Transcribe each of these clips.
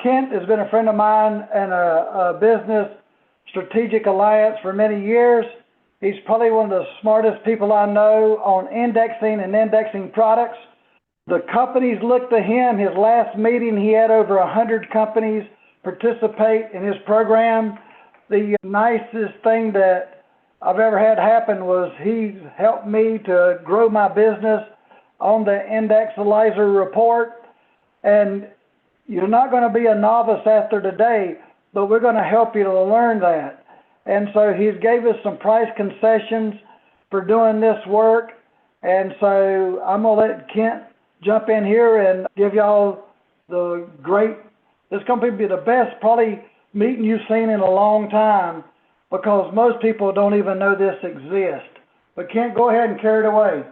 Kent has been a friend of mine and a business strategic alliance for many years. He's probably one of the smartest people I know on indexing and indexing products. The companies look to him. His last meeting, he had over 100 companies participate in his program. The nicest thing that I've ever had happen was he's helped me to grow my business on the Indexalyzer report. And you're not going to be a novice after today, but we're going to help you to learn that. And so he's gave us some price concessions for doing this work. And so I'm going to let Kent jump in here and give y'all the great, it's going to be the best probably meeting you've seen in a long time, because most people don't even know this exists. But Kent, go ahead and carry it away.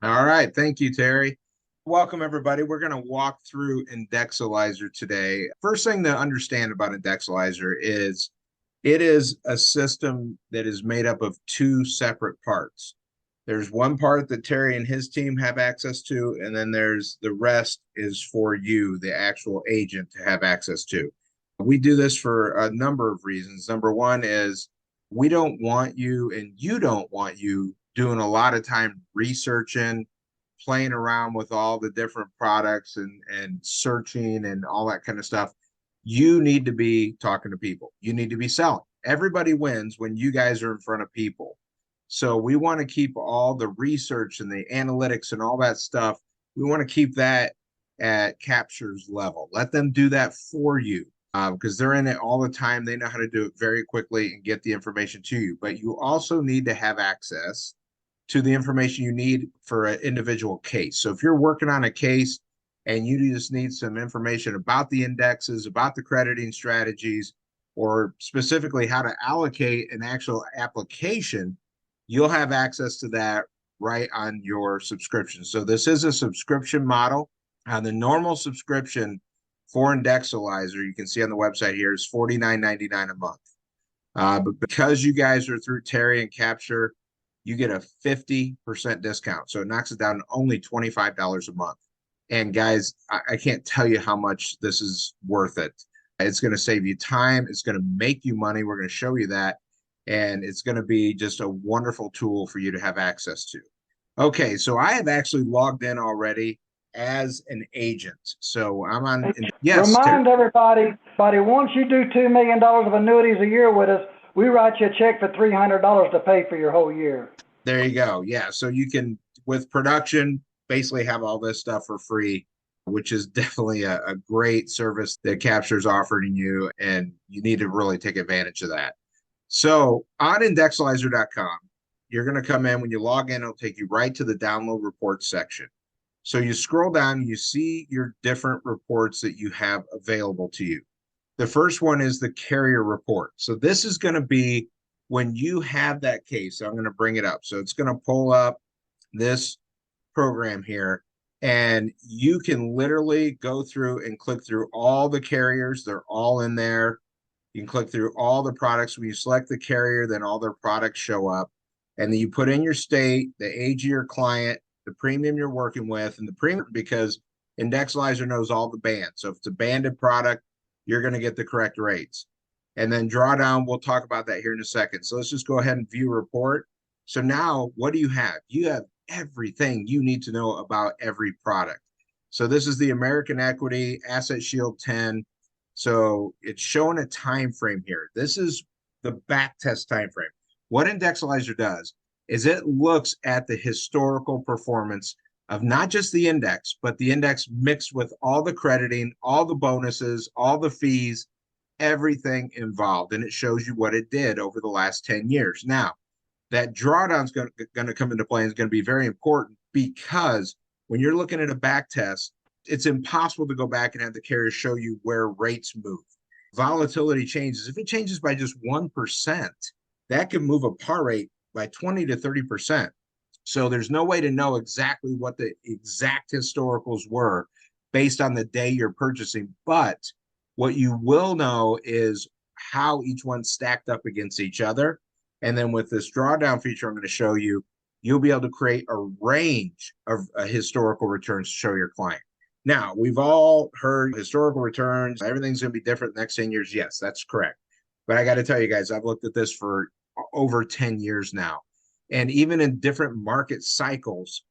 All right. Thank you, Terry. Welcome, everybody. We're going to walk through Indexalyzer today. First thing to understand about Indexalyzer is it is a system that is made up of two separate parts. There's one part that Terry and his team have access to, and then there's the rest is for you, the actual agent, to have access to. We do this for a number of reasons. Number one is we don't want you, and you don't want you, doing a lot of time researching, playing around with all the different products and searching and all that kind of stuff. You need to be talking to people. You need to be selling. Everybody wins when you guys are in front of people. So we want to keep all the research and the analytics and all that stuff. We want to keep that at Capture's level. Let them do that for you because they're in it all the time. They know how to do it very quickly and get the information to you. But you also need to have access to the information you need for an individual case. So if you're working on a case and you just need some information about the indexes, about the crediting strategies, or specifically how to allocate an actual application, you'll have access to that right on your subscription. So this is a subscription model. The normal subscription for Indexalyzer, you can see on the website here, is $49.99 a month. But because you guys are through Terry and Capture, you get a 50% discount. So it knocks it down to only $25 a month. And guys, I can't tell you how much this is worth it. It's going to save you time. It's going to make you money. We're going to show you that. And it's going to be just a wonderful tool for you to have access to. Okay, so I have actually logged in already as an agent. So I'm on. Yes. Remind everybody, once you do $2 million of annuities a year with us, we write you a check for $300 to pay for your whole year. There you go. Yeah. So you can, with production, basically have all this stuff for free, which is definitely a great service that Capture's offering you, and you need to really take advantage of that. So on Indexalyzer.com, you're going to come in. When you log in, it'll take you right to the download reports section. So you scroll down, you see your different reports that you have available to you. The first one is the carrier report. So this is going to be when you have that case. So I'm going to bring it up. So it's going to pull up this program here, and you can literally go through and click through all the carriers. They're all in there. You can click through all the products. When you select the carrier, then all their products show up. And then you put in your state, the age of your client, the premium you're working with, and the premium, because Indexalyzer knows all the bands. So if it's a banded product, you're going to get the correct rates. And then drawdown, we'll talk about that here in a second. So let's just go ahead and view report. So now what do you have? You have everything you need to know about every product. So this is the American Equity Asset Shield 10. So it's showing a time frame here. This is the back test time frame. What Indexalyzer does is it looks at the historical performance of not just the index, but the index mixed with all the crediting, all the bonuses, all the fees, everything involved. And it shows you what it did over the last 10 years. Now, that drawdown is going to come into play and is going to be very important, because when you're looking at a back test, it's impossible to go back and have the carrier show you where rates move. Volatility changes. If it changes by just 1%, that can move a par rate by 20 to 30%. So there's no way to know exactly what the exact historicals were based on the day you're purchasing. But what you will know is how each one stacked up against each other. And then with this drawdown feature I'm going to show you, you'll be able to create a range of historical returns to show your client. Now, we've all heard historical returns, everything's going to be different the next 10 years. Yes, that's correct. But I got to tell you guys, I've looked at this for over 10 years now. And even in different market cycles,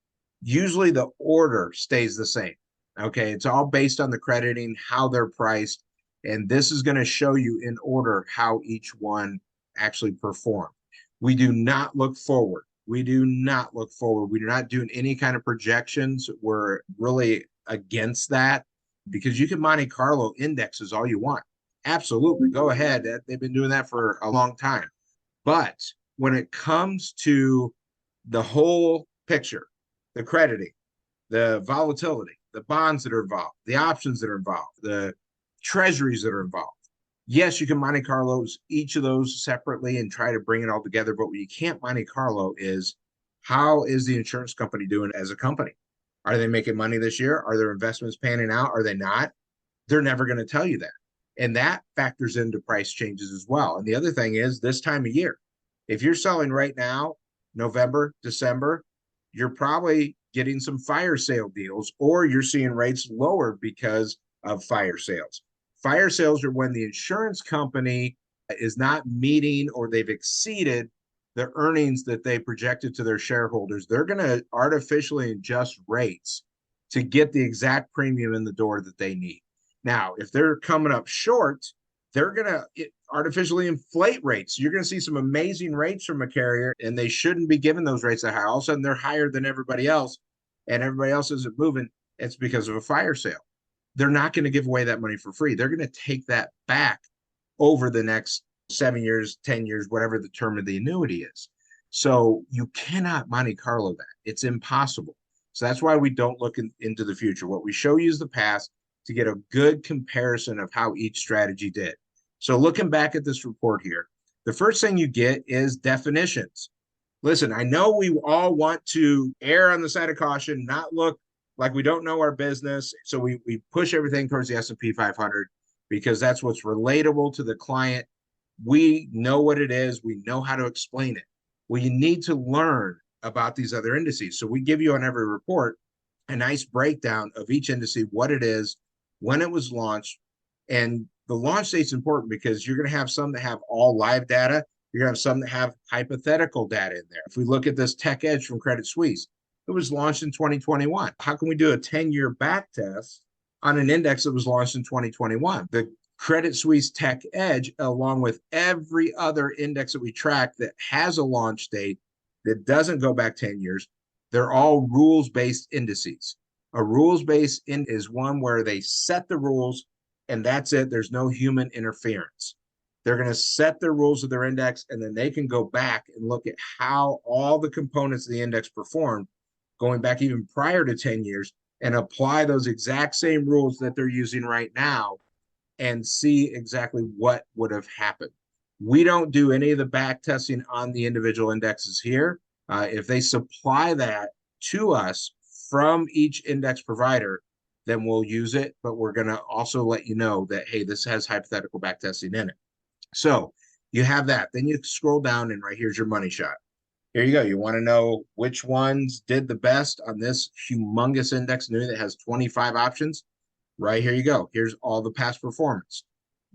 usually the order stays the same. Okay. It's all based on the crediting, how they're priced. And this is going to show you in order how each one actually performed. We do not look forward. We do not look forward. We're not doing any kind of projections. We're really against that because you can Monte Carlo indexes all you want. Absolutely. Go ahead. They've been doing that for a long time. But when it comes to the whole picture, the crediting, the volatility, the bonds that are involved, the options that are involved, the treasuries that are involved. Yes, you can Monte Carlos each of those separately and try to bring it all together. But what you can't Monte Carlo is how is the insurance company doing as a company? Are they making money this year? Are their investments panning out? Are they not? They're never going to tell you that. And that factors into price changes as well. And the other thing is this time of year, if you're selling right now, November, December, you're probably getting some fire sale deals or you're seeing rates lower because of fire sales. Fire sales are when the insurance company is not meeting or they've exceeded the earnings that they projected to their shareholders. They're going to artificially adjust rates to get the exact premium in the door that they need. Now, if they're coming up short, they're going to artificially inflate rates. You're going to see some amazing rates from a carrier, and they shouldn't be giving those rates that high. All of a sudden, they're higher than everybody else, and everybody else isn't moving. It's because of a fire sale. They're not going to give away that money for free. They're going to take that back over the next 7 years, 10 years, whatever the term of the annuity is. So you cannot Monte Carlo that. It's impossible. So that's why we don't look into the future. What we show you is the past to get a good comparison of how each strategy did. So looking back at this report here, the first thing you get is definitions. Listen, I know we all want to err on the side of caution, not look like we don't know our business. So we push everything towards the S&P 500 because that's what's relatable to the client. We know what it is. We know how to explain it. Well, you need to learn about these other indices. So we give you on every report a nice breakdown of each index, what it is, when it was launched. And the launch date's important because you're going to have some that have all live data. You're going to have some that have hypothetical data in there. If we look at this Tech Edge from Credit Suisse, it was launched in 2021. How can we do a 10-year back test on an index that was launched in 2021? The Credit Suisse Tech Edge, along with every other index that we track that has a launch date that doesn't go back 10 years, they're all rules-based indices. A rules-based is one where they set the rules and that's it. There's no human interference. They're going to set the rules of their index and then they can go back and look at how all the components of the index performed going back even prior to 10 years and apply those exact same rules that they're using right now and see exactly what would have happened. We don't do any of the back testing on the individual indexes here. If they supply that to us from each index provider, then we'll use it. But we're going to also let you know that, hey, this has hypothetical back testing in it. So you have that. Then you scroll down and right here's your money shot. Here you go. You want to know which ones did the best on this humongous index annuity that has 25 options? Right here you go. Here's all the past performance.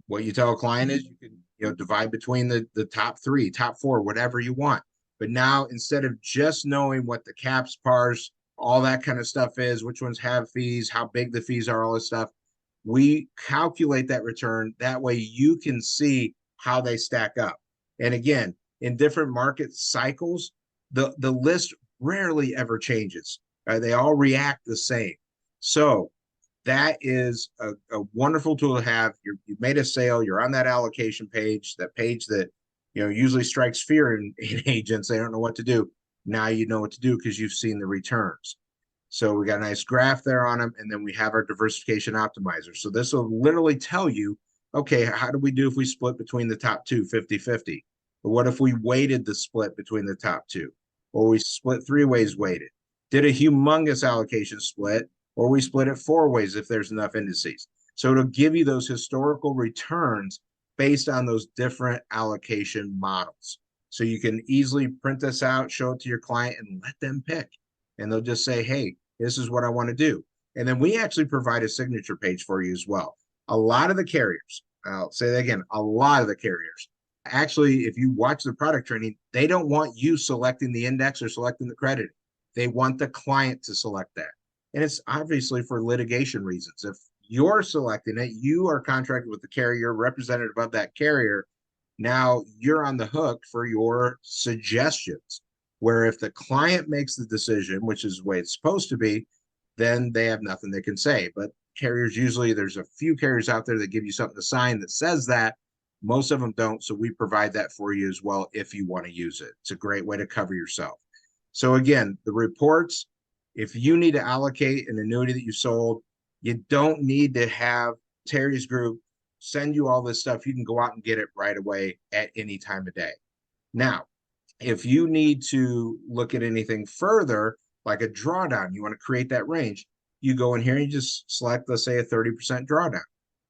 What you tell a client is you can divide between the top three, top four, whatever you want. But now instead of just knowing what the caps, pars, all that kind of stuff is, which ones have fees, how big the fees are, all this stuff, we calculate that return. That way you can see how they stack up. And again, in different market cycles, the list rarely ever changes. They all react the same. So that is a wonderful tool to have. You've made a sale. You're on that allocation page, that page that usually strikes fear in agents. They don't know what to do. Now you know what to do because you've seen the returns. So we got a nice graph there on them, and then we have our diversification optimizer. So this will literally tell you, okay, how do we do if we split between the top two, 50-50? But what if we weighted the split between the top two? Or we split 3 ways weighted? Did a humongous allocation split? Or we split it 4 ways if there's enough indices. So it'll give you those historical returns based on those different allocation models. So you can easily print this out, show it to your client, and let them pick. And they'll just say, hey, this is what I want to do. And then we actually provide a signature page for you as well. A lot of the carriers, I'll say that again, a lot of the carriers, actually, if you watch the product training, they don't want you selecting the index or selecting the credit. They want the client to select that. And it's obviously for litigation reasons. If you're selecting it, you are contracted with the carrier, representative of that carrier. Now you're on the hook for your suggestions. Where if the client makes the decision, which is the way it's supposed to be, then they have nothing they can say. But carriers, usually there's a few carriers out there that give you something to sign that says that. Most of them don't. So we provide that for you as well if you want to use it. It's a great way to cover yourself. So again, the reports, if you need to allocate an annuity that you sold, you don't need to have Terry's group send you all this stuff. You can go out and get it right away at any time of day. Now, if you need to look at anything further, like a drawdown, you want to create that range, you go in here and you just select, let's say, a 30% drawdown,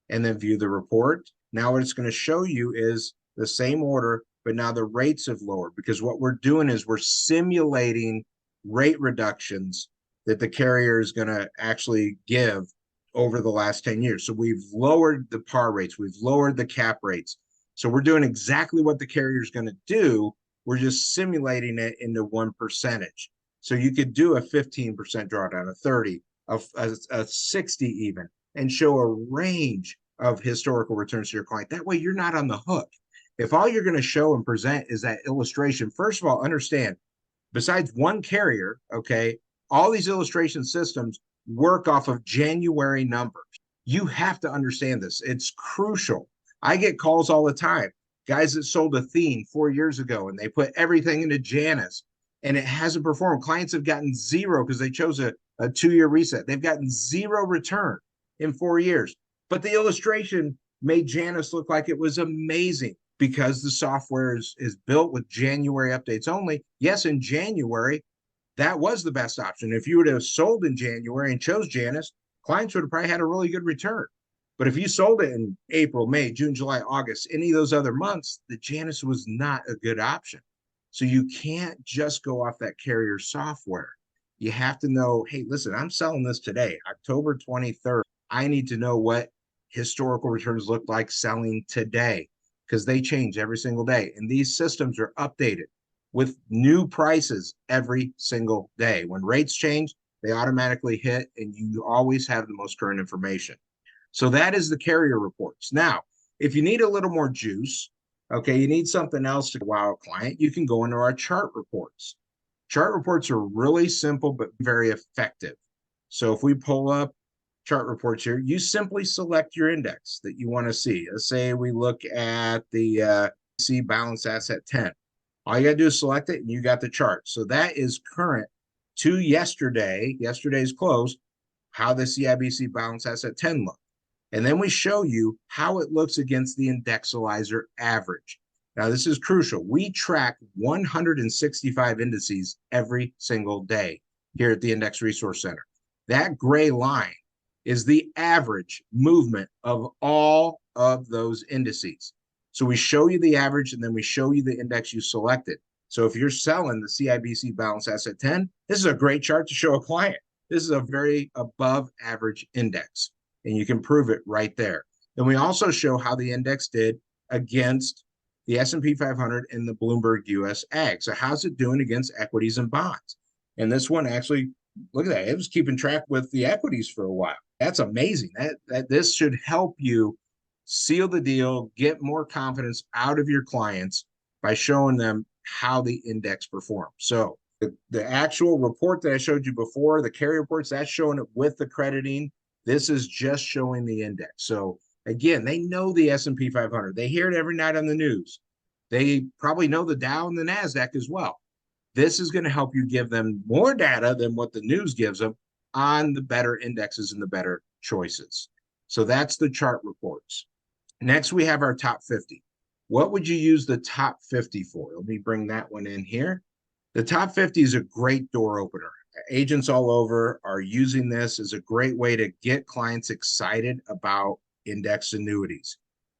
and then view the report. Now what it's going to show you is the same order, but now the rates have lowered, because what we're doing is we're simulating rate reductions that the carrier is going to actually give over the last 10 years. So we've lowered the par rates, we've lowered the cap rates. So we're doing exactly what the carrier is going to do. We're just simulating it into one percentage. So you could do a 15% drawdown, a 30, a 60 even, and show a range of historical returns to your client. That way you're not on the hook. If all you're going to show and present is that illustration, first of all, understand, besides one carrier, okay, all these illustration systems work off of January numbers. You have to understand this. It's crucial. I get calls all the time. Guys that sold Athene 4 years ago and they put everything into Janus and it hasn't performed. Clients have gotten zero because they chose a 2-year reset. They've gotten zero return in 4 years. But the illustration made Janus look like it was amazing because the software is built with January updates only. Yes, in January, that was the best option. If you would have sold in January and chose Janus, clients would have probably had a really good return. But if you sold it in April, May, June, July, August, any of those other months, the Janus was not a good option. So you can't just go off that carrier software. You have to know, hey, listen, I'm selling this today, October 23rd. I need to know what historical returns look like selling today, because they change every single day. And these systems are updated with new prices every single day. When rates change, they automatically hit, and you always have the most current information. So that is the carrier reports. Now, if you need a little more juice, okay, you need something else to wow a client, you can go into our chart reports. Chart reports are really simple, but very effective. So if we pull up chart reports here, you simply select your index that you want to see. Let's say we look at the C balance asset 10. All you got to do is select it and you got the chart. So that is current to yesterday's close, how the CIBC balance asset 10 looked. And then we show you how it looks against the Indexalyzer average. Now, this is crucial. We track 165 indices every single day here at the Index Resource Center. That gray line is the average movement of all of those indices. So we show you the average, and then we show you the index you selected. So if you're selling the CIBC Balance Asset 10, this is a great chart to show a client. This is a very above average index, and you can prove it right there. Then we also show how the index did against the S&P 500 and the Bloomberg US Ag. So how's it doing against equities and bonds? And this one actually, look at that, it was keeping track with the equities for a while. That's amazing. That this should help you seal the deal, get more confidence out of your clients by showing them how the index performs. So the actual report that I showed you before, the carrier reports, that's showing it with the crediting. This is just showing the index. So again, they know the S&P 500. They hear it every night on the news. They probably know the Dow and the NASDAQ as well. This is going to help you give them more data than what the news gives them on the better indexes and the better choices. So that's the chart reports. Next, we have our top 50. What would you use the top 50 for? Let me bring that one in here. The top 50 is a great door opener. Agents all over are using this as a great way to get clients excited about indexed annuities.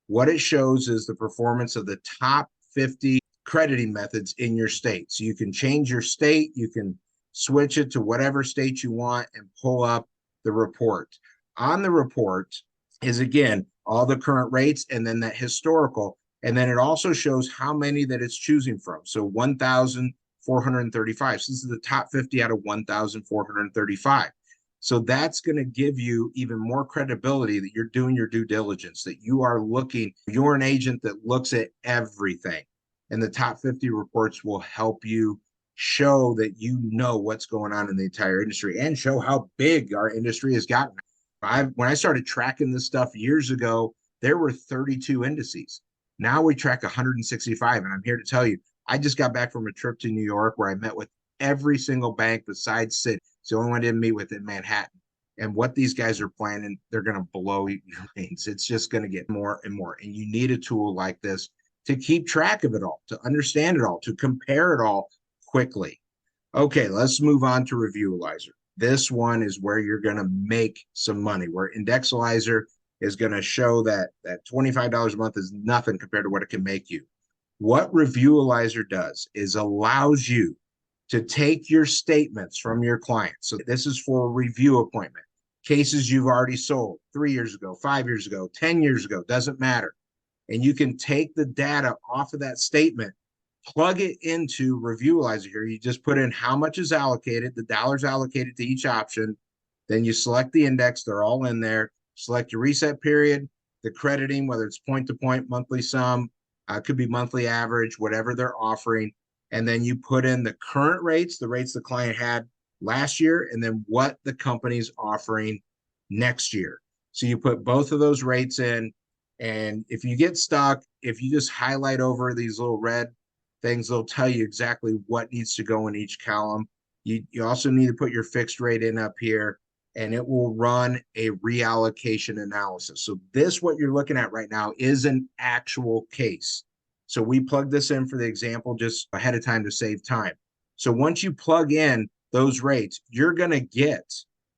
What it shows is the performance of the top 50 crediting methods in your state. So you can change your state, you can switch it to whatever state you want and pull up the report. On the report is, again, all the current rates and then that historical. And then it also shows how many that it's choosing from. So 1,435. So this is the top 50 out of 1,435. So that's going to give you even more credibility that you're doing your due diligence, that you are looking, you're an agent that looks at everything. And the top 50 reports will help you show that you know what's going on in the entire industry and show how big our industry has gotten. When I started tracking this stuff years ago, there were 32 indices. Now we track 165. And I'm here to tell you, I just got back from a trip to New York where I met with every single bank besides Citi. It's the only one I didn't meet with in Manhattan. And what these guys are planning, they're going to blow your minds. It's just going to get more and more. And you need a tool like this to keep track of it all, to understand it all, to compare it all quickly. Okay, let's move on to Reviewalizer. This one is where you're going to make some money, where Indexalyzer is going to show that $25 a month is nothing compared to what it can make you. What Reviewalizer does is allows you to take your statements from your clients. So this is for a review appointment. Cases you've already sold 3 years ago, 5 years ago, 10 years ago, doesn't matter. And you can take the data off of that statement, plug it into Reviewalizer here. You just put in how much is allocated, the dollars allocated to each option. Then you select the index. They're all in there. Select your reset period, the crediting, whether it's point to point, monthly sum, could be monthly average, whatever they're offering. And then you put in the current rates, the rates the client had last year, and then what the company's offering next year. So you put both of those rates in. And if you get stuck, if you just highlight over these little red things, they'll tell you exactly what needs to go in each column. You also need to put your fixed rate in up here, and it will run a reallocation analysis. So this, what you're looking at right now, is an actual case. So we plug this in for the example just ahead of time to save time. So once you plug in those rates, you're going to get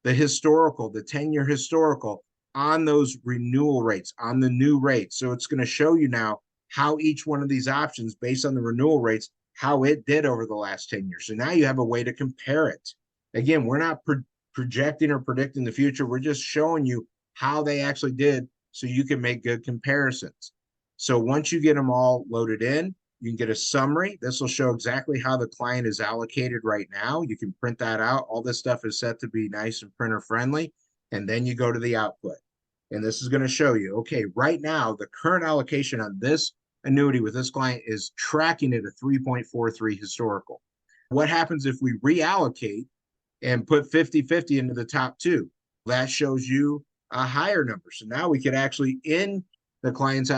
the historical, the 10-year historical on those renewal rates, on the new rates. So it's going to show you now how each one of these options, based on the renewal rates, how it did over the last 10 years. So now you have a way to compare it. Again, we're not projecting or predicting the future. We're just showing you how they actually did so you can make good comparisons. So once you get them all loaded in, you can get a summary. This will show exactly how the client is allocated right now. You can print that out. All this stuff is set to be nice and printer friendly. And then you go to the output. And this is going to show you, okay, right now, the current allocation on this annuity with this client is tracking at a 3.43 historical. What happens if we reallocate and put 50-50 into the top two? That shows you a higher number. So now we could actually end the client's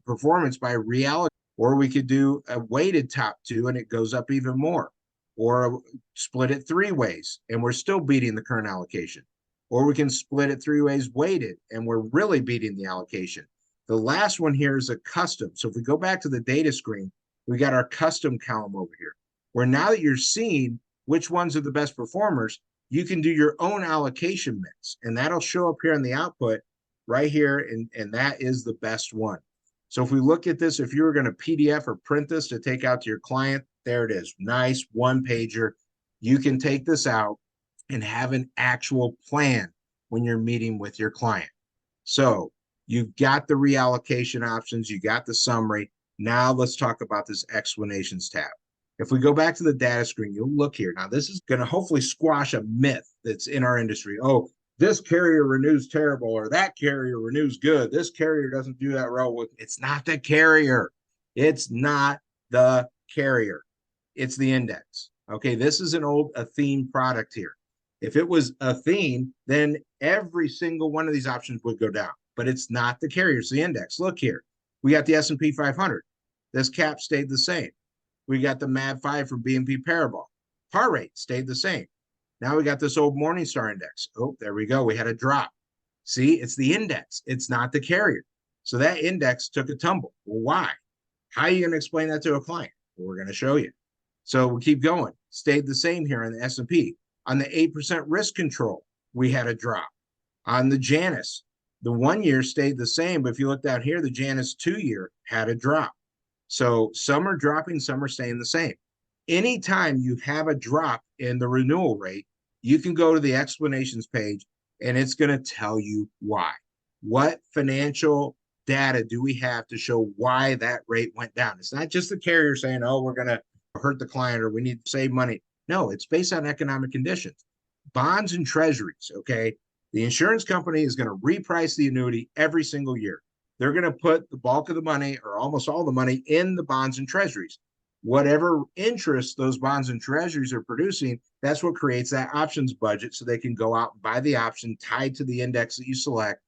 performance by reallocating, or we could do a weighted top two and it goes up even more, or split it 3 ways and we're still beating the current allocation, or we can split it 3 ways weighted and we're really beating the allocation. The last one here is a custom. So if we go back to the data screen, we got our custom column over here, where now that you're seeing which ones are the best performers, you can do your own allocation mix, and that'll show up here in the output right here, and that is the best one. So if we look at this, if you were going to PDF or print this to take out to your client, there it is. Nice one-pager. You can take this out and have an actual plan when you're meeting with your client. So you've got the reallocation options, you got the summary. Now let's talk about this explanations tab. If we go back to the data screen, you'll look here. Now this is going to hopefully squash a myth that's in our industry. Oh, this carrier renews terrible, or that carrier renews good. This carrier doesn't do that well. It's not the carrier. It's not the carrier. It's the index. Okay, this is an old Athene product here. If it was Athene, then every single one of these options would go down. But it's not the carrier, it's the index. Look here. We got the S&P 500. This cap stayed the same. We got the MAV 5 from BNP Paribas. Par rate stayed the same. Now we got this old Morningstar index. Oh, there we go. We had a drop. See, it's the index. It's not the carrier. So that index took a tumble. Well, why? How are you going to explain that to a client? Well, we're going to show you. So we'll keep going. Stayed the same here on the S&P. On the 8% risk control, we had a drop. On the Janus, the 1 year stayed the same, but if you look down here, the Janus 2 year had a drop. So some are dropping, some are staying the same. Anytime you have a drop in the renewal rate, you can go to the explanations page and it's going to tell you why. What financial data do we have to show why that rate went down? It's not just the carrier saying, oh, we're going to hurt the client or we need to save money. No, it's based on economic conditions. Bonds and treasuries, okay? The insurance company is going to reprice the annuity every single year. They're going to put the bulk of the money or almost all the money in the bonds and treasuries. Whatever interest those bonds and treasuries are producing, that's what creates that options budget so they can go out and buy the option tied to the index that you select,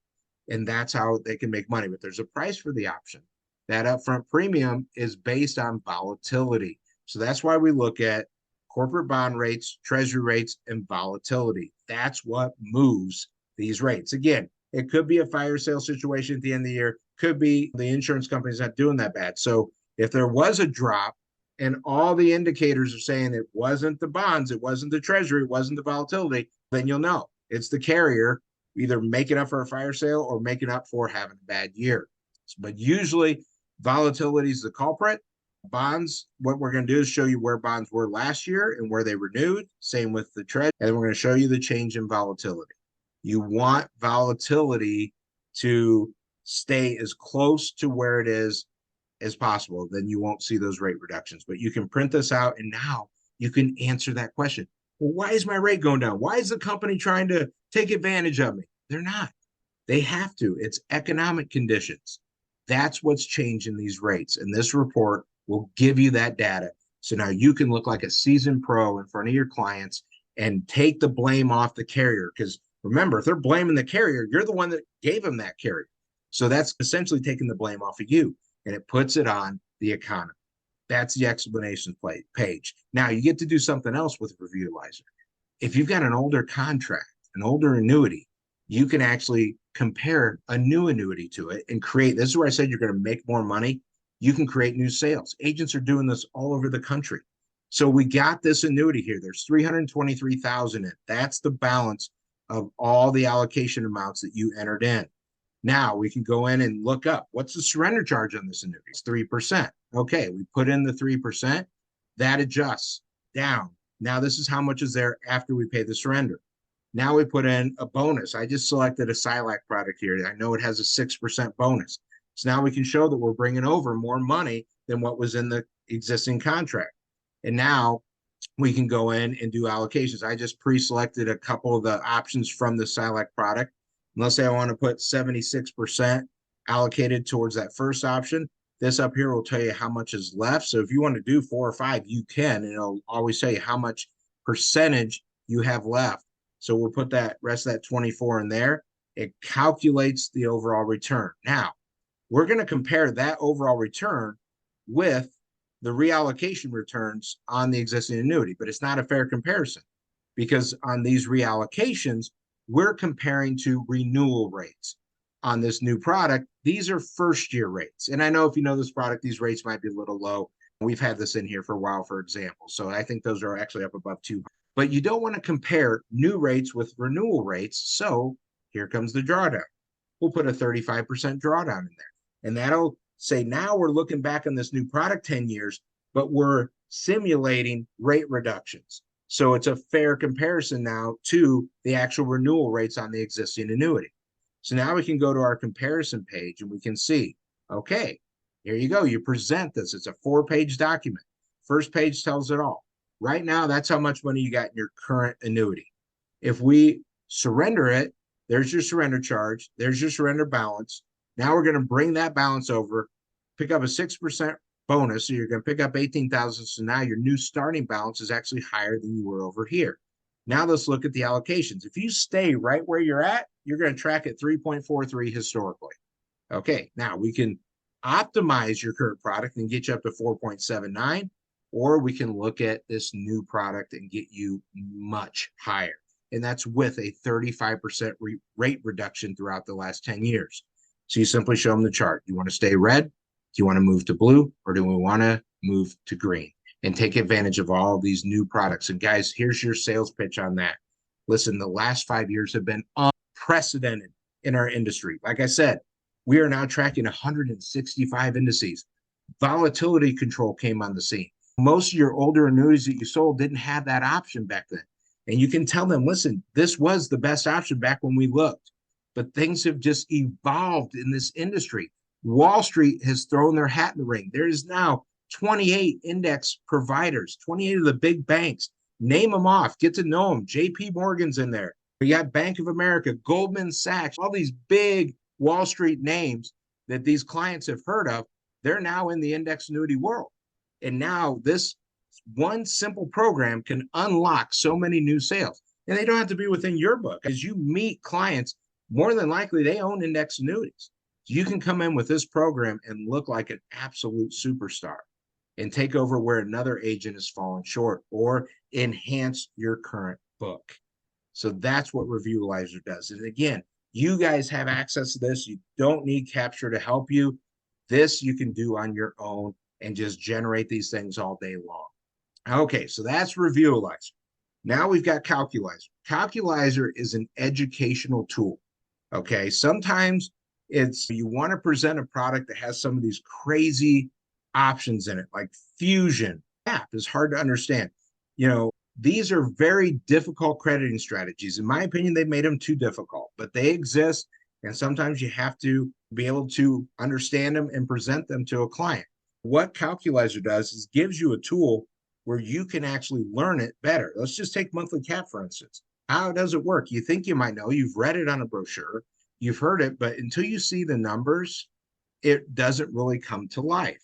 and that's how they can make money. But there's a price for the option. That upfront premium is based on volatility. So that's why we look at corporate bond rates, treasury rates, and volatility. That's what moves these rates. Again, it could be a fire sale situation at the end of the year, could be the insurance company's not doing that bad. So if there was a drop and all the indicators are saying it wasn't the bonds, it wasn't the treasury, it wasn't the volatility, then you'll know it's the carrier either making up for a fire sale or making up for having a bad year. But usually volatility is the culprit. Bonds, what we're going to do is show you where bonds were last year and where they renewed. Same with the treasury. And we're going to show you the change in volatility. You want volatility to stay as close to where it is as possible. Then you won't see those rate reductions. But you can print this out and now you can answer that question. Well, why is my rate going down? Why is the company trying to take advantage of me? They're not. They have to. It's economic conditions. That's what's changing these rates. And this report will give you that data. So now you can look like a seasoned pro in front of your clients and take the blame off the carrier. Because remember, if they're blaming the carrier, you're the one that gave them that carrier. So that's essentially taking the blame off of you, and it puts it on the economy. That's the explanation page. Now you get to do something else with Reviewalizer. If you've got an older contract, an older annuity, you can actually compare a new annuity to it and create. This is where I said you're going to make more money. You can create new sales. Agents are doing this all over the country. So we got this annuity here. There's 323,000 in it. That's the balance of all the allocation amounts that you entered in. Now we can go in and look up what's the surrender charge on this annuity. It's 3%. Okay, we put in the 3%. That adjusts down. Now this is how much is there after we pay the surrender. Now we put in a bonus. I just selected a SILAC product here. I know it has a 6% bonus. So now we can show that we're bringing over more money than what was in the existing contract. And now we can go in and do allocations. I just pre-selected a couple of the options from the SILAC product. And let's say I want to put 76% allocated towards that first option. This up here will tell you how much is left. So if you want to do 4 or 5, you can, and it'll always tell you how much percentage you have left. So we'll put that rest of that 24 in there. It calculates the overall return. Now, we're going to compare that overall return with the reallocation returns on the existing annuity, but it's not a fair comparison because on these reallocations, we're comparing to renewal rates. On this new product, these are first year rates. And I know if you know this product, these rates might be a little low. We've had this in here for a while, for example. So I think those are actually up above 200. But you don't want to compare new rates with renewal rates. So here comes the drawdown. We'll put a 35% drawdown in there. And that'll say now we're looking back on this new product 10 years, but we're simulating rate reductions. So it's a fair comparison now to the actual renewal rates on the existing annuity. So now we can go to our comparison page and we can see, okay, here you go. You present this. It's a 4-page document. First page tells it all. Right now, that's how much money you got in your current annuity. If we surrender it, there's your surrender charge. There's your surrender balance. Now we're going to bring that balance over, pick up a 6% bonus. So you're going to pick up 18,000. So now your new starting balance is actually higher than you were over here. Now let's look at the allocations. If you stay right where you're at, you're going to track at 3.43 historically. Okay, now we can optimize your current product and get you up to 4.79, or we can look at this new product and get you much higher. And that's with a 35% rate reduction throughout the last 10 years. So you simply show them the chart. You want to stay red? Do you want to move to blue? Or do we want to move to green? And take advantage of all of these new products. And guys, here's your sales pitch on that. Listen, the last 5 years have been unprecedented in our industry. Like I said, we are now tracking 165 indices. Volatility control came on the scene. Most of your older annuities that you sold didn't have that option back then. And you can tell them, listen, this was the best option back when we looked, but things have just evolved in this industry. Wall Street has thrown their hat in the ring. There is now 28 index providers, 28 of the big banks. Name them off, get to know them. JP Morgan's in there. You got Bank of America, Goldman Sachs, all these big Wall Street names that these clients have heard of. They're now in the index annuity world. And now this one simple program can unlock so many new sales. And they don't have to be within your book. As you meet clients, more than likely they own index annuities. So you can come in with this program and look like an absolute superstar and take over where another agent has fallen short or enhance your current book. So that's what Reviewalizer does. And again, you guys have access to this. You don't need Capture to help you. This you can do on your own and just generate these things all day long. Okay, so that's Reviewalizer. Now we've got Calculizer. Calculizer is an educational tool. Okay, sometimes it's you want to present a product that has some of these crazy options in it, like fusion. App is hard to understand. These are very difficult crediting strategies. In my opinion, they made them too difficult, but they exist. And sometimes you have to be able to understand them and present them to a client. What Calculizer does is gives you a tool where you can actually learn it better. Let's just take monthly cap, for instance. How does it work? You think you might know, you've read it on a brochure, you've heard it, but until you see the numbers, it doesn't really come to life.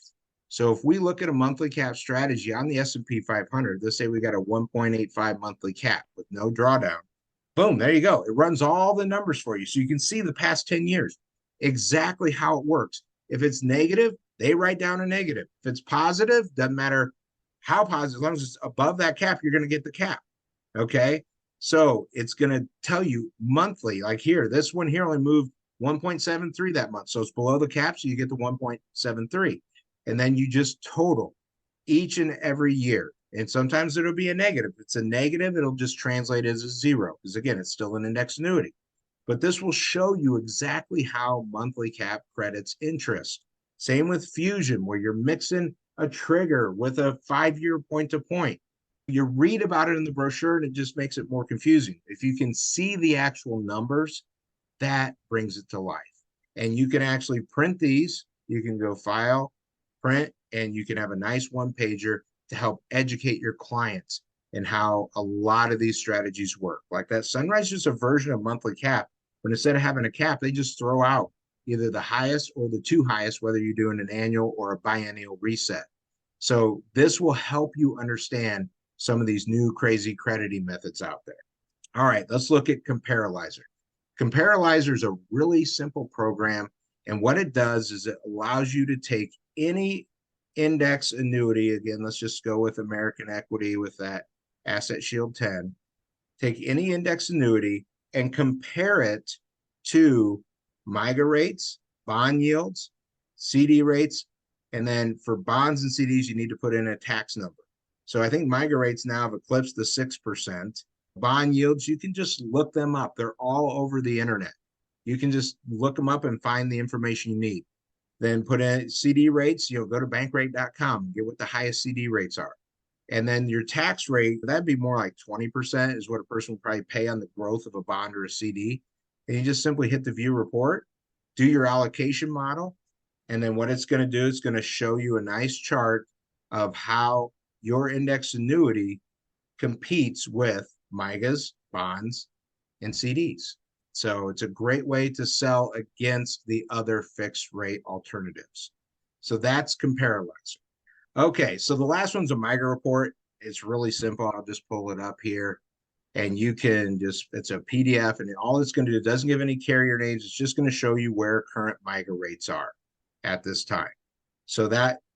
So if we look at a monthly cap strategy on the S&P 500, let's say we got a 1.85 monthly cap with no drawdown. Boom, there you go. It runs all the numbers for you. So you can see the past 10 years, exactly how it works. If it's negative, they write down a negative. If it's positive, doesn't matter how positive, as long as it's above that cap, you're going to get the cap. Okay. So it's going to tell you monthly, like here, this one here only moved 1.73 that month. So it's below the cap. So you get the 1.73. And then you just total each and every year. And sometimes it'll be a negative. If it's a negative, it'll just translate as a zero, because again, it's still an index annuity. But this will show you exactly how monthly cap credits interest. Same with fusion, where you're mixing a trigger with a 5-year point to point. You read about it in the brochure and it just makes it more confusing. If you can see the actual numbers, that brings it to life. And you can actually print these. You can go file, print, and you can have a nice one-pager to help educate your clients and how a lot of these strategies work. Like that Sunrise is a version of monthly cap, but instead of having a cap, they just throw out either the highest or the two highest, whether you're doing an annual or a biennial reset. So this will help you understand some of these new crazy crediting methods out there. All right, let's look at Comparalizer. Comparalizer is a really simple program, and what it does is it allows you to take any index annuity. Again, let's just go with American Equity with that Asset Shield 10. Take any index annuity and compare it to MYGA rates, bond yields, CD rates, and then for bonds and CDs, you need to put in a tax number. So I think MYGA rates now have eclipsed the 6%. Bond yields, you can just look them up. They're all over the internet. You can just look them up and find the information you need. Then put in CD rates, go to bankrate.com and get what the highest CD rates are. And then your tax rate, that'd be more like 20% is what a person would probably pay on the growth of a bond or a CD. And you just simply hit the view report, do your allocation model. And then what it's going to do, it's going to show you a nice chart of how your index annuity competes with MYGAs, bonds, and CDs. So it's a great way to sell against the other fixed rate alternatives. So that's Comparalizer. Okay, so the last one's a MYGA report. It's really simple. I'll just pull it up here. And you can just, it's a PDF, and all it's going to do, it doesn't give any carrier names. It's just going to show you where current MYGA rates are at this time. So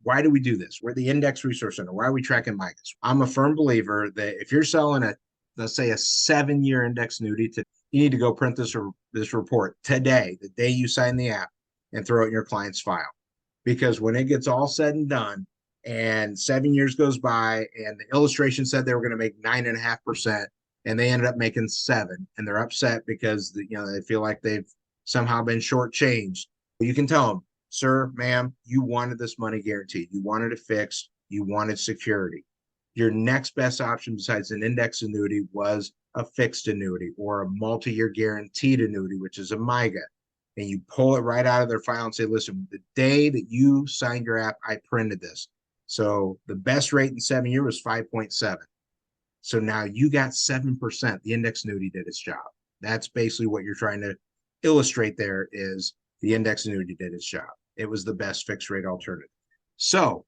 why do we do this? We're the Index Resource Center. Why are we tracking MYGAs? I'm a firm believer that if you're selling let's say a 7-year index annuity, you need to go print this report today, the day you sign the app, and throw it in your client's file. Because when it gets all said and done, and 7 years goes by, and the illustration said they were going to make 9.5%, and they ended up making 7%, and they're upset because they feel like they've somehow been shortchanged. You can tell them, sir, ma'am, you wanted this money guaranteed. You wanted it fixed. You wanted security. Your next best option besides an index annuity was a fixed annuity or a multi-year guaranteed annuity, which is a MIGA. And you pull it right out of their file and say, listen, the day that you signed your app, I printed this. So the best rate in 7 years was 5.7. So now you got 7%. The index annuity did its job. That's basically what you're trying to illustrate there is the index annuity did its job. It was the best fixed rate alternative. So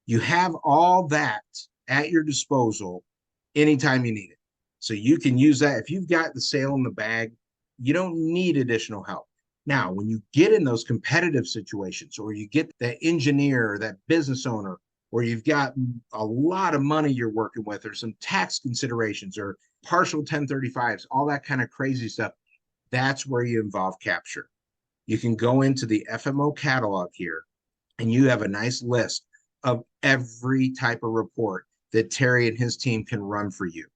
you have all that at your disposal anytime you need it. So you can use that. If you've got the sale in the bag, you don't need additional help. Now, when you get in those competitive situations, or you get that engineer or that business owner, or you've got a lot of money you're working with, or some tax considerations, or partial 1035s, all that kind of crazy stuff, that's where you involve Capture. You can go into the FMO catalog here, and you have a nice list of every type of report that Terry and his team can run for you.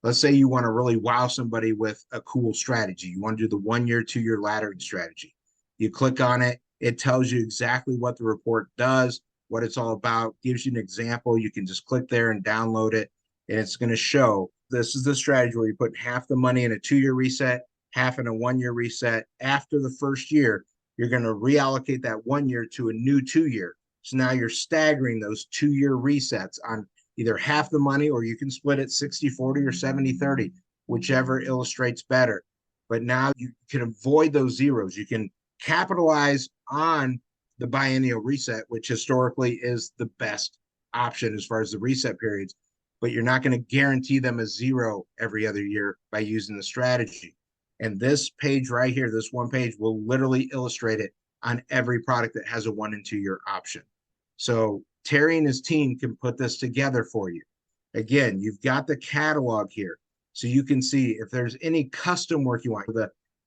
Let's say you want to really wow somebody with a cool strategy. You want to do the 1 year, 2 year laddering strategy. You click on it. It tells you exactly what the report does, what it's all about, gives you an example. You can just click there and download it. And it's going to show this is the strategy where you put half the money in a 2 year reset, half in a 1 year reset. After the first year, you're going to reallocate that 1 year to a new 2 year. So now you're staggering those 2 year resets on either half the money, or you can split it 60-40 or 70-30, whichever illustrates better. But now you can avoid those zeros. You can capitalize on the biennial reset, which historically is the best option as far as the reset periods, but you're not going to guarantee them a zero every other year by using the strategy. And this page right here, this one page, will literally illustrate it on every product that has a 1 and 2 year option. So Terry and his team can put this together for you. Again, you've got the catalog here, so you can see if there's any custom work you want.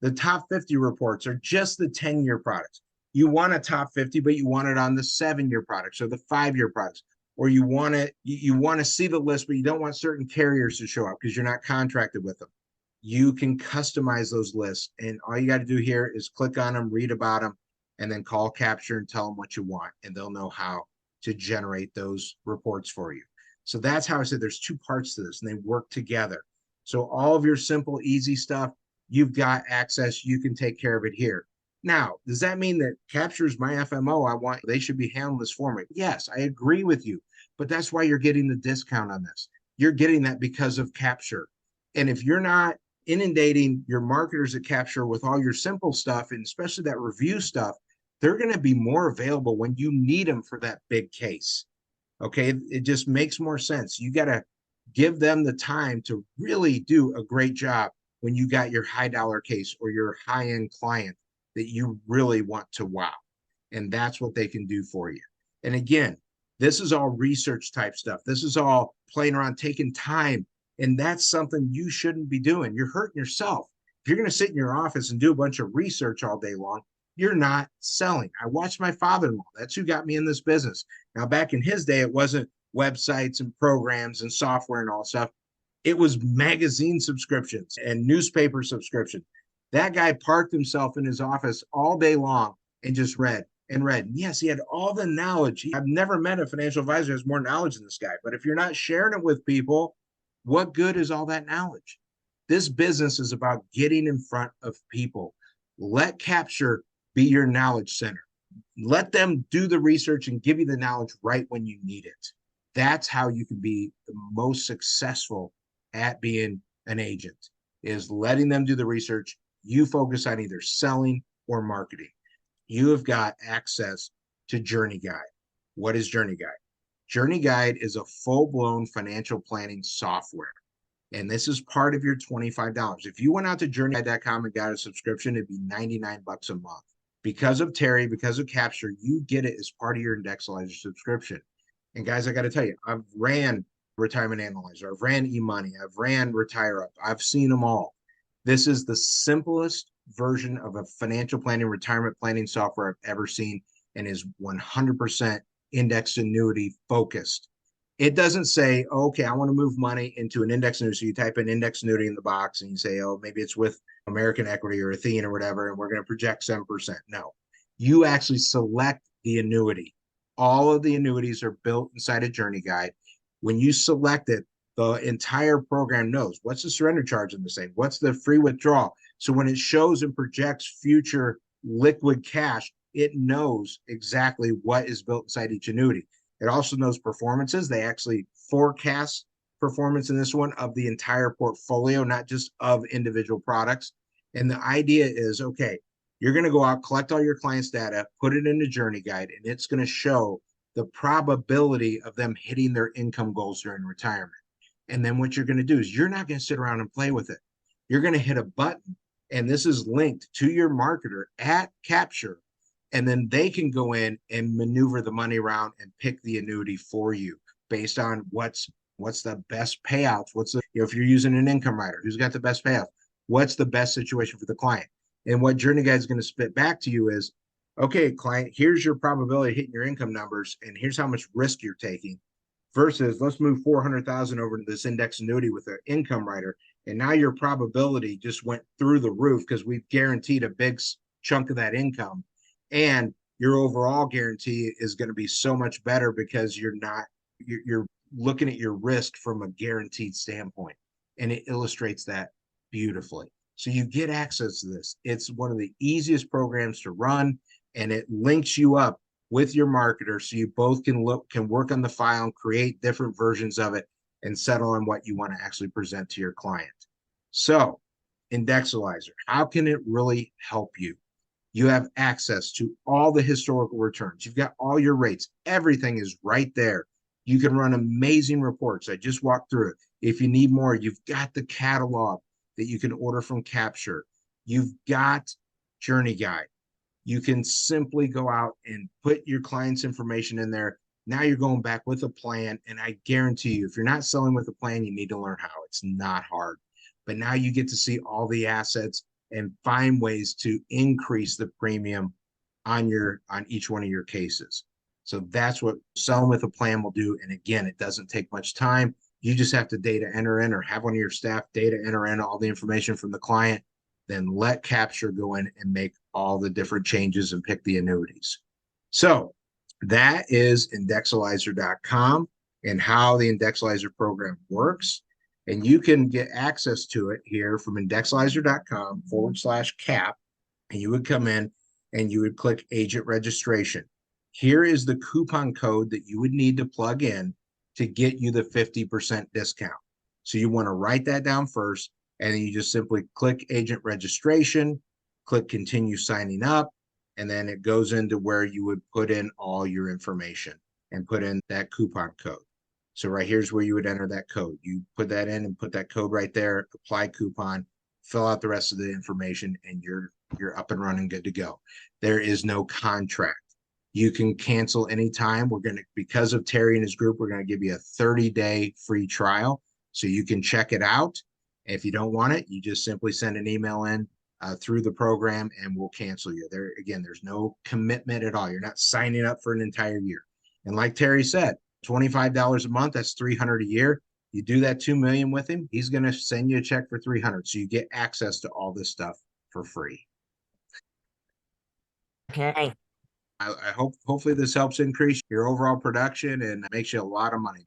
The top 50 reports are just the 10-year products. You want a top 50, but you want it on the 7-year products or the 5-year products, or you want to see the list, but you don't want certain carriers to show up because you're not contracted with them. You can customize those lists, and all you got to do here is click on them, read about them, and then call Capture and tell them what you want, and they'll know how to generate those reports for you. So that's how I said there's 2 parts to this, and they work together. So all of your simple, easy stuff, you've got access. You can take care of it here. Now, does that mean that Capture is my FMO? They should be handling this for me. Yes, I agree with you, but that's why you're getting the discount on this. You're getting that because of Capture. And if you're not inundating your marketers at Capture with all your simple stuff, and especially that review stuff, they're going to be more available when you need them for that big case. Okay. It just makes more sense. You got to give them the time to really do a great job when you got your high dollar case or your high end client that you really want to wow. And that's what they can do for you. And again, this is all research type stuff. This is all playing around, taking time. And that's something you shouldn't be doing. You're hurting yourself. If you're going to sit in your office and do a bunch of research all day long, you're not selling. I watched my father-in-law. That's who got me in this business. Now, back in his day, it wasn't websites and programs and software and all stuff. It was magazine subscriptions and newspaper subscriptions. That guy parked himself in his office all day long and just read and read. And yes, he had all the knowledge. I've never met a financial advisor who has more knowledge than this guy. But if you're not sharing it with people, what good is all that knowledge? This business is about getting in front of people. Let Capture be your knowledge center. Let them do the research and give you the knowledge right when you need it. That's how you can be the most successful at being an agent, is letting them do the research. You focus on either selling or marketing. You have got access to Journey Guide. What is Journey Guide? Journey Guide is a full-blown financial planning software. And this is part of your $25. If you went out to journeyguide.com and got a subscription, it'd be $99 a month. Because of Terry, because of Capture, you get it as part of your Indexalyzer subscription. And guys, I got to tell you, I've ran Retirement Analyzer, I've ran eMoney, I've ran Retire Up, I've seen them all. This is the simplest version of a financial planning, retirement planning software I've ever seen, and is 100% indexed annuity focused. It doesn't say, oh, okay, I want to move money into an index annuity. So you type in index annuity in the box and you say, oh, maybe it's with American Equity or Athene or whatever, and we're going to project 7%. No, you actually select the annuity. All of the annuities are built inside a Journey Guide. When you select it, the entire program knows what's the surrender charge in this thing, what's the free withdrawal. So when it shows and projects future liquid cash, it knows exactly what is built inside each annuity. It also knows performances. They actually forecast performance in this one of the entire portfolio, not just of individual products. And the idea is, okay, you're going to go out, collect all your clients' data, put it in the journey guide, and it's going to show the probability of them hitting their income goals during retirement. And then what you're going to do is you're not going to sit around and play with it. You're going to hit a button, and this is linked to your marketer at Capture. And then they can go in and maneuver the money around and pick the annuity for you based on what's the best payouts. What's the, if you're using an income rider, who's got the best payout? What's the best situation for the client? And what Journey Guide is going to spit back to you is, okay, client, here's your probability of hitting your income numbers, and here's how much risk you're taking. Versus, let's move 400,000 over to this index annuity with an income rider, and now your probability just went through the roof because we've guaranteed a big chunk of that income, and your overall guarantee is going to be so much better because you're looking at your risk from a guaranteed standpoint, and it illustrates that beautifully. So you get access to this. It's one of the easiest programs to run, and it links you up with your marketer so you both can work on the file and create different versions of it and settle on what you want to actually present to your client. So Indexalyzer, how can it really help you? You have access to all the historical returns. You've got all your rates. Everything is right there. You can run amazing reports. I just walked through it. If you need more, you've got the catalog that you can order from Capture. You've got Journey Guide. You can simply go out and put your client's information in there. Now you're going back with a plan. And I guarantee you, if you're not selling with a plan, you need to learn how. It's not hard. But now you get to see all the assets and find ways to increase the premium on each one of your cases. So that's what selling with a plan will do. And again, it doesn't take much time. You just have to data enter in or have one of your staff data enter in all the information from the client, then let Capture go in and make all the different changes and pick the annuities. So that is Indexalyzer.com and how the Indexalyzer program works. And you can get access to it here from Indexalyzer.com/cap. And you would come in and you would click agent registration. Here is the coupon code that you would need to plug in to get you the 50% discount. So you want to write that down first, and then you just simply click agent registration, click continue signing up, and then it goes into where you would put in all your information and put in that coupon code. So right here's where you would enter that code. You put that in and put that code right there, apply coupon, fill out the rest of the information, and you're up and running, good to go. There is no contract. You can cancel anytime. Because of Terry and his group, we're going to give you a 30-day free trial so you can check it out. If you don't want it, you just simply send an email in through the program and we'll cancel you. There's no commitment at all. You're not signing up for an entire year. And like Terry said, $25 a month, that's $300 a year. You do that $2 million with him, he's going to send you a check for $300. So you get access to all this stuff for free. Okay. I hopefully this helps increase your overall production and makes you a lot of money.